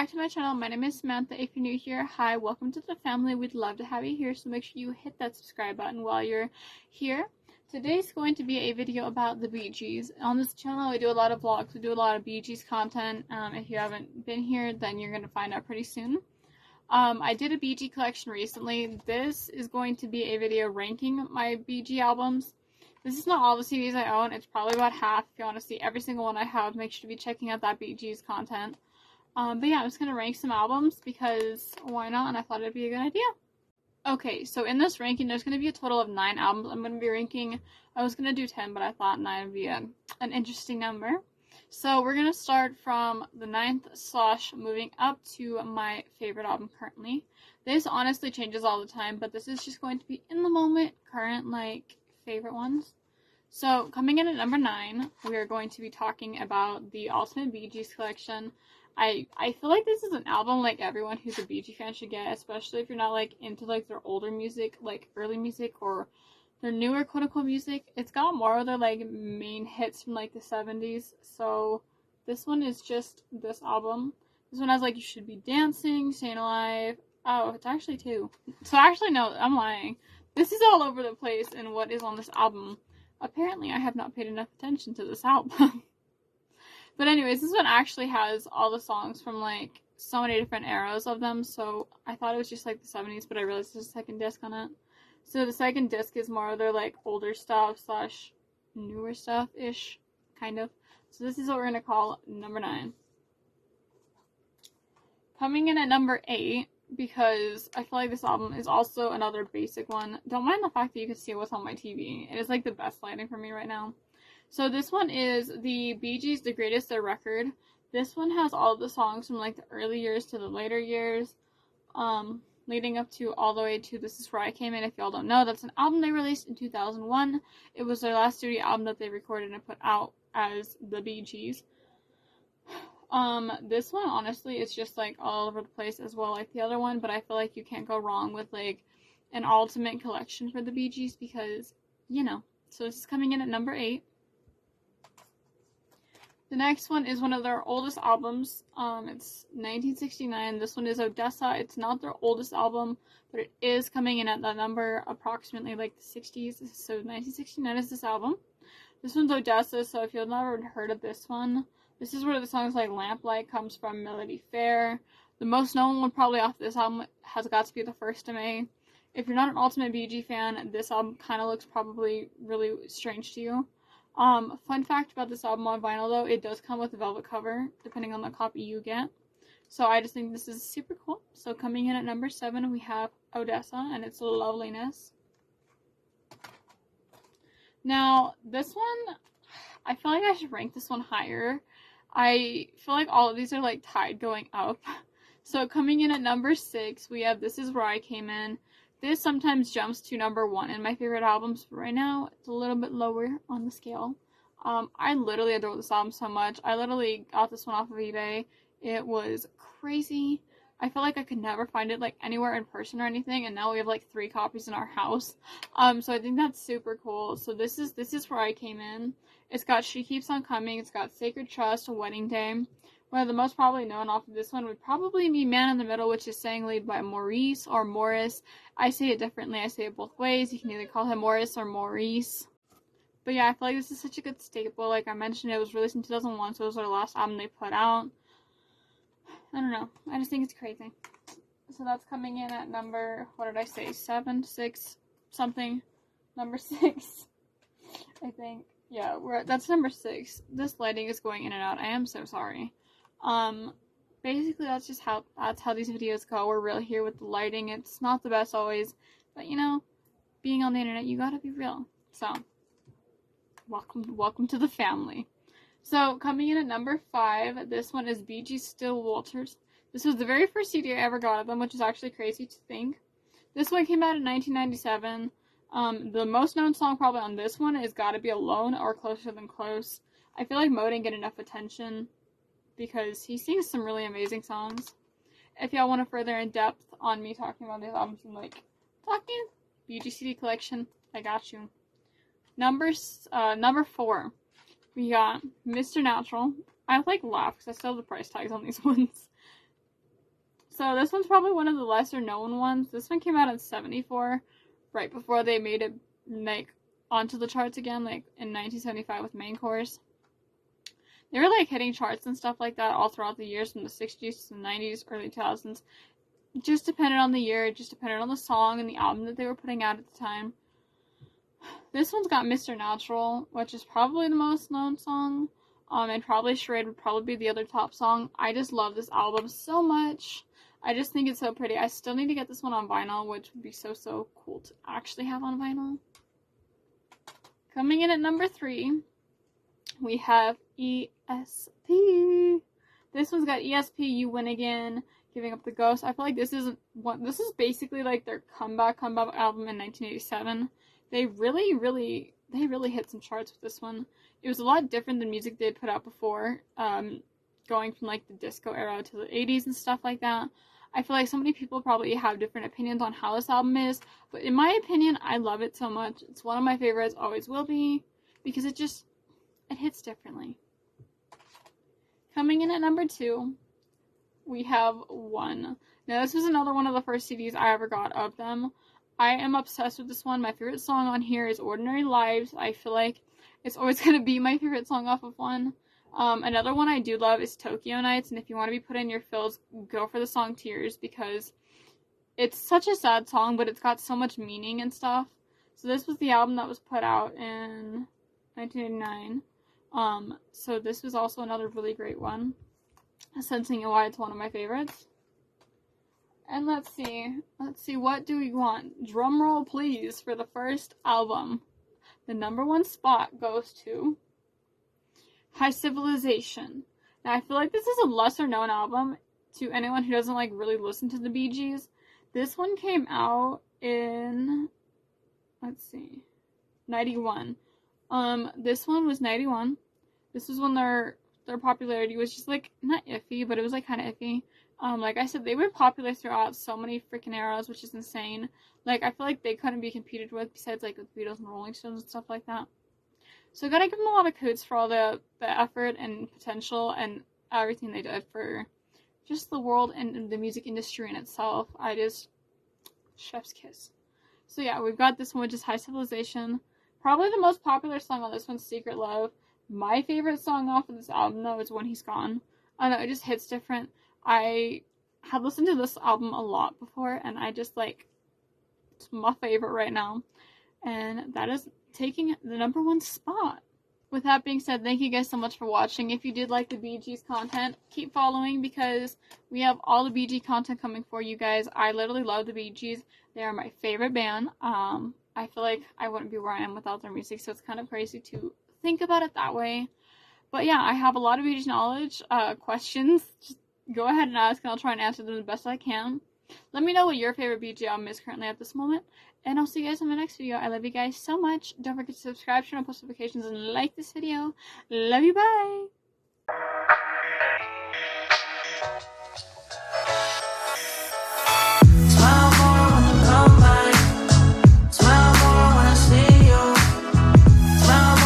back to my channel. My name is Samantha. If you're new here, hi, welcome to the family. We'd love to have you here, so make sure you hit that subscribe button while you're here. Today's going to be a video about the Bee Gees. On this channel, we do a lot of vlogs. We do a lot of Bee Gees content. If you haven't been here, then you're going to find out pretty soon. I did a Bee Gee collection recently. This is going to be a video ranking my Bee Gee albums. This is not all the CDs I own. It's probably about half. If you want to see every single one I have, make sure to be checking out that Bee Gees content. But yeah, I'm just going to rank some albums because why not, and I thought it'd be a good idea. Okay, so in this ranking, there's going to be a total of 9 albums I'm going to be ranking. I was going to do 10, but I thought 9 would be an interesting number. So we're going to start from the 9th / moving up to my favorite album currently. This honestly changes all the time, but this is just going to be in the moment, current, favorite ones. So coming in at number 9, we are going to be talking about the Ultimate Bee Gees collection. I feel like this is an album everyone who's a Bee Gees fan should get, especially if you're not into their older music, early music or their newer quote-unquote music. It's got more of their main hits from the 70s. So this one is just this album. This one has You Should Be Dancing, Staying Alive. Oh, it's actually 2. So actually no, I'm lying. This is all over the place in what is on this album. Apparently I have not paid enough attention to this album. But anyways, this one actually has all the songs from so many different eras of them, so I thought it was just the 70s, but I realized there's a second disc on it. So the second disc is more of their older stuff / newer stuff-ish, kind of. So this is what we're going to call number 9. Coming in at number 8, because I feel like this album is also another basic one. Don't mind the fact that you can see what's on my TV. It is the best lighting for me right now. So this one is the Bee Gees' The Greatest Their Record. This one has all the songs from the early years to the later years, leading up to all the way to This Is Where I Came In. If y'all don't know, that's an album they released in 2001. It was their last studio album that they recorded and put out as the Bee Gees. This one honestly is just all over the place as well like the other one, but I feel you can't go wrong with an ultimate collection for the Bee Gees because, So this is coming in at number 8. The next one is one of their oldest albums. It's 1969. This one is Odessa. It's not their oldest album, but it is coming in at that number, approximately the 60s. So 1969 is this album. This one's Odessa, so if you've never heard of this one, this is where the songs Lamplight comes from, Melody Fair. The most known one probably off this album has got to be The First of May. If you're not an Ultimate Bee Gees fan, this album kind of looks probably really strange to you. Fun fact about this album on vinyl though, it does come with a velvet cover, depending on the copy you get. So I just think this is super cool. So coming in at number 7, we have Odessa and its loveliness. Now, this one, I feel I should rank this one higher. I feel all of these are tied going up. So coming in at number 6, we have This Is Where I Came In. This sometimes jumps to number 1 in my favorite albums, but right now it's a little bit lower on the scale. I literally adore this album so much. I literally got this one off of eBay. It was crazy. I feel I could never find it anywhere in person or anything, and now we have 3 copies in our house. So I think that's super cool. So this is Where I Came In. It's got She Keeps On Coming. It's got Sacred Trust, Wedding Day. One of the most probably known off of this one would probably be Man in the Middle, which is sang lead by Maurice or Morris. I say it differently. I say it both ways. You can either call him Morris or Maurice. But yeah, I feel this is such a good staple. Like I mentioned, it was released in 2001, so it was their last album they put out. I don't know. I just think it's crazy. So that's coming in at number, what did I say? 7, 6, something. Number 6, I think. Yeah, that's number 6. This lighting is going in and out. I am so sorry. Basically that's how these videos go. We're real here with the lighting. It's not the best always, but being on the internet, you gotta be real. So, welcome to the family. So, coming in at number 5, this one is Bee Gees Still Walters. This was the very first CD I ever got of them, which is actually crazy to think. This one came out in 1997. The most known song probably on this one is Gotta Be Alone or Closer Than Close. I feel Mo didn't get enough attention because he sings some really amazing songs. If y'all want a further in depth on me talking about these albums and talking Bee Gees CD collection, I got you. Number 4, we got Mr. Natural. I laugh because I still have the price tags on these ones. So this one's probably one of the lesser known ones. This one came out in 74, right before they made it like onto the charts again, like in 1975 with Main Course. They were like hitting charts and stuff like that all throughout the years from the 60s to the 90s, early 2000s. It just depended on the year, it just depended on the song and the album that they were putting out at the time. This one's got Mr. Natural, which is probably the most known song. And probably Charade would probably be the other top song. I just love this album so much. I just think it's so pretty. I still need to get this one on vinyl, which would be so cool to actually have on vinyl. Coming in at number 3, we have ESP. This one's got ESP, You Win Again, Giving Up the Ghost. I feel like this is basically like their comeback album in 1987. They really hit some charts with this one. It was a lot different than music they'd put out before, going from like the disco era to the 80s and stuff like that. I feel like so many people probably have different opinions on how this album is, but in my opinion, I love it so much. It's one of my favorites, always will be, because it hits differently. Coming in at number 2, we have One. Now this was another one of the first CDs I ever got of them. I am obsessed with this one. My favorite song on here is Ordinary Lives. I feel like it's always going to be my favorite song off of One. Another one I do love is Tokyo Nights, and if you want to be put in your fills, go for the song Tears, because it's such a sad song, but it's got so much meaning and stuff. So this was the album that was put out in 1989. So this was also another really great one, sensing why it's one of my favorites. And let's see, what do we want? Drum roll please for the first album. The number 1 spot goes to High Civilization. Now I feel like this is a lesser known album to anyone who doesn't like really listen to the Bee Gees. This one came out in, 91. This one was 91. This was when their popularity was just like, not iffy, but it was like kind of iffy. Like I said, they were popular throughout so many freaking eras, which is insane. Like, I feel like they couldn't be competed with besides, like, with Beatles and Rolling Stones and stuff like that. So I gotta give them a lot of kudos for all the effort and potential and everything they did for just the world and the music industry in itself. Chef's kiss. So yeah, we've got this one, which is High Civilization. Probably the most popular song on this one's Secret Love. My favorite song off of this album, though, is When He's Gone. I don't know, it just hits different. I have listened to this album a lot before, and I just, like, it's my favorite right now. And that is taking the number 1 spot. With that being said, thank you guys so much for watching. If you did like the Bee Gees content, keep following, because we have all the Bee Gees content coming for you guys. I literally love the Bee Gees. They are my favorite band. I feel like I wouldn't be where I am without their music, so it's kind of crazy to think about it that way. But yeah, I have a lot of Bee Gees knowledge, questions. Just go ahead and ask, and I'll try and answer them the best I can. Let me know what your favorite Bee Gees album is currently at this moment, and I'll see you guys in the next video. I love you guys so much. Don't forget to subscribe, turn on post notifications, and like this video. Love you, bye!